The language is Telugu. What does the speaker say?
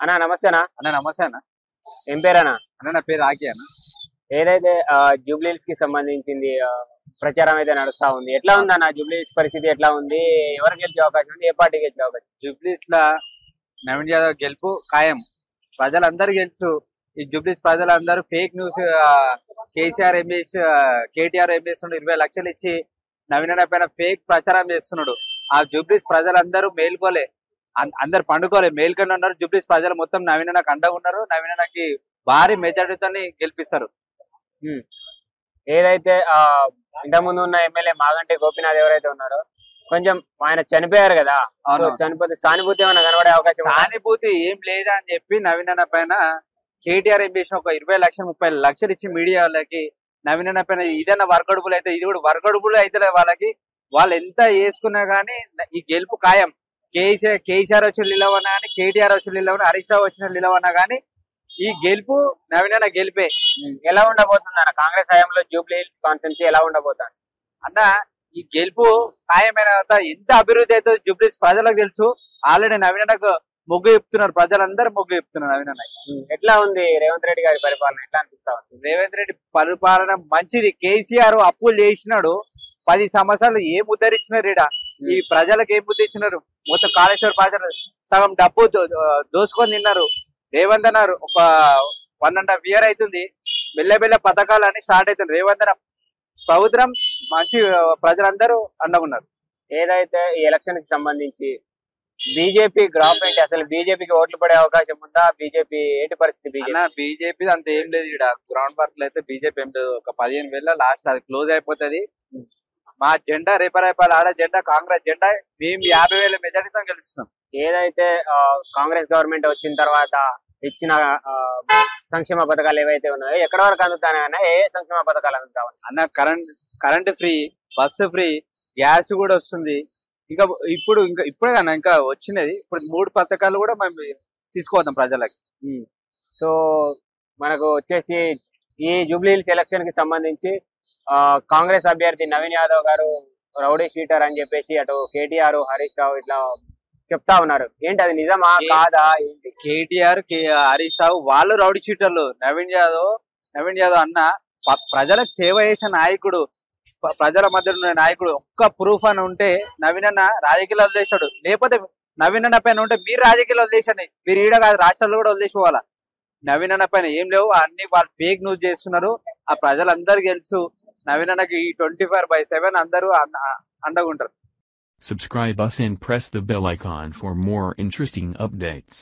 అన్నా నమస్తే అన్న. అన్న నమస్తే అన్న. ఏం పేరన్నా? అన్న నా పేరు రాకి అన్న. ఏదైతే జూబ్లీహిల్స్ కి సంబంధించింది ప్రచారం అయితే నడుస్తా ఉంది. ఎట్లా ఉంది అన్న జూబ్లీహిల్స్ పరిస్థితి ఎట్లా ఉంది? ఎవరు గెలిచే అవకాశం ఉంది? ఏ పార్టీ గెలిచే అవకాశం? జూబ్లీస్ లా నవీన్ యాదవ్ గెలుపు ఖాయం. ప్రజలందరూ గెలుచు. ఈ జూబ్లీస్ ప్రజలందరూ fake news KCR MBS KTR MBS 20 లక్షలు ఇచ్చి నవీన్ అన్న పైన ఫేక్ ప్రచారం చేస్తున్నాడు. ఆ జూబ్లీస్ ప్రజలందరూ మేల్కోలే, అందరు పండుకోలే, మేల్కొని ఉన్నారు. జూబ్లీస్ ప్రజలు మొత్తం నవీన్ అన్నకు అండగా ఉన్నారు. నవీన్ అన్నకి భారీ మెజార్టీతో గెలిపిస్తారు. ఏదైతే ఇంతకుముందు ఉన్న ఎమ్మెల్యే మాగంటి గోపీనాథ్ ఎవరైతే ఉన్నారో కొంచెం ఆయన చనిపోయారు కదా, చనిపోతే సానుభూతి ఏమైనా కనబడే అవకాశం? సానుభూతి ఏం లేదా అని చెప్పి నవీన్ అన్న పైన కేటీఆర్ ఎంబీఎస్ ఒక 20 లక్షలు 30 లక్షలు ఇచ్చి మీడియా వాళ్ళకి నవీన్ అన్న పైన ఇదన్నా వర్కడబుల్ అయితే, ఇది కూడా వర్కడబుల్ అయితే వాళ్ళకి వాళ్ళు ఎంత వేసుకున్నా గానీ ఈ గెలుపు ఖాయం. కేసీఆర్ వచ్చి నిలవన్నా కానీ, కేటీఆర్ వచ్చి నిలవన్నా, హరీష్ రావు వచ్చిన నిలవన్నా కానీ ఈ గెలుపు నవీన్ అన్న గెలిపే. ఎలా ఉండబోతుంది అన్న కాంగ్రెస్ హయాంలో జూబ్లీహిల్స్ కాన్స్టిట్యున్సీ ఎలా ఉండబోతుంది అన్న? ఈ గెలుపు ఖాయమైన తర్వాత ఎంత అభివృద్ధి అయితే జూబ్లీహిల్స్ ప్రజలకు తెలుసు. ఆల్రెడీ నవీన్ అన్నకు మొగ్గు చెప్తున్నారు, ప్రజలందరూ మొగ్గు చెప్తున్నారు నవీన్ అన్న. ఎట్లా ఉంది రేవంత్ రెడ్డి గారి పరిపాలన? ఎట్లా అనిపిస్తా ఉంది? రేవంత్ రెడ్డి పరిపాలన మంచిది. కేసీఆర్ అప్పులు చేసినాడు, 10 సంవత్సరాలు ఏం ఉద్ధరించినారు ఈడ? ఈ ప్రజలకు ఏం బుద్ధి ఇచ్చినారు? మొత్తం కాళేశ్వర ప్రజలు సగం డబ్బు దోసుకొని తిన్నారు. రేవంత్ అన్నారు ఒక 1.5 year అవుతుంది, మెల్లమెల్ల పథకాలు అన్ని స్టార్ట్ అవుతుంది. రేవంత్ అన్న ప్రభుత్వం మంచి, ప్రజలందరూ అండగున్నారు. ఏదైతే ఈ ఎలక్షన్ కి సంబంధించి బీజేపీ గ్రాఫ్ ఏంటి? అసలు బీజేపీకి ఓట్లు పడే అవకాశం ఉందా? బీజేపీ ఏంటి పరిస్థితి? బీజేపీ అంత ఏం లేదు ఇక్కడ గ్రౌండ్ వర్క్ లో అయితే. బీజేపీ ఏం లేదు, ఒక 15,000 లాస్ట్ అది క్లోజ్ అయిపోతుంది. మా జెండా రేపరేపాలు ఆడ జెండా కాంగ్రెస్ జెండా. మేము 50,000 మెజారిటీతో గెలుస్తున్నాం. ఏదైతే కాంగ్రెస్ గవర్నమెంట్ వచ్చిన తర్వాత ఇచ్చిన సంక్షేమ పథకాలు ఏవైతే ఉన్నాయో ఎక్కడ వరకు అందుతాయన్నా? ఏ సంక్షేమ పథకాలు అందుతావు అన్న? Current free, bus free, gas కూడా వస్తుంది. ఇంకా ఇప్పుడే కన్నా ఇంకా వచ్చినది. ఇప్పుడు 3 పథకాలు కూడా మేము తీసుకోవద్దాం ప్రజలకి. సో మనకు వచ్చేసి ఈ జూబ్లీహిల్స్ ఎలక్షన్ కి సంబంధించి కాంగ్రెస్ అభ్యర్థి నవీన్ యాదవ్ గారు రౌడీ షీటర్ అని చెప్పేసి అటు కేటీఆర్, హరీష్ రావు ఇట్లా చెప్తా ఉన్నారు. ఏంటి అది నిజమా కాదా? ఏంటి కేటీఆర్, హరీష్ రావు వాళ్ళు రౌడీ షీటర్లు. నవీన్ యాదవ్ అన్న ప్రజలకు సేవ చేసిన నాయకుడు, ప్రజల మధ్య ఉన్న నాయకుడు. ఒక్క ప్రూఫ్ అని ఉంటే నవీన్ అన్న రాజకీయాలు వదిలేశాడు. లేకపోతే నవీన్ అన్న పైన ఉంటే మీరు రాజకీయాలు వదిలేసండి, మీరు ఈడ కాదు రాష్ట్రాల్లో కూడా వదిలేసుకోవాలా. నవీన్ అన్న పైన ఏం లేవు, అన్ని వాళ్ళు ఫేక్ న్యూస్ చేస్తున్నారు. ఆ ప్రజలందరూ తెలుసు. నవీన్ అన్నకి 24/7 అందరూ అండగా ఉంటారు. Subscribe us and press the bell icon for more interesting updates.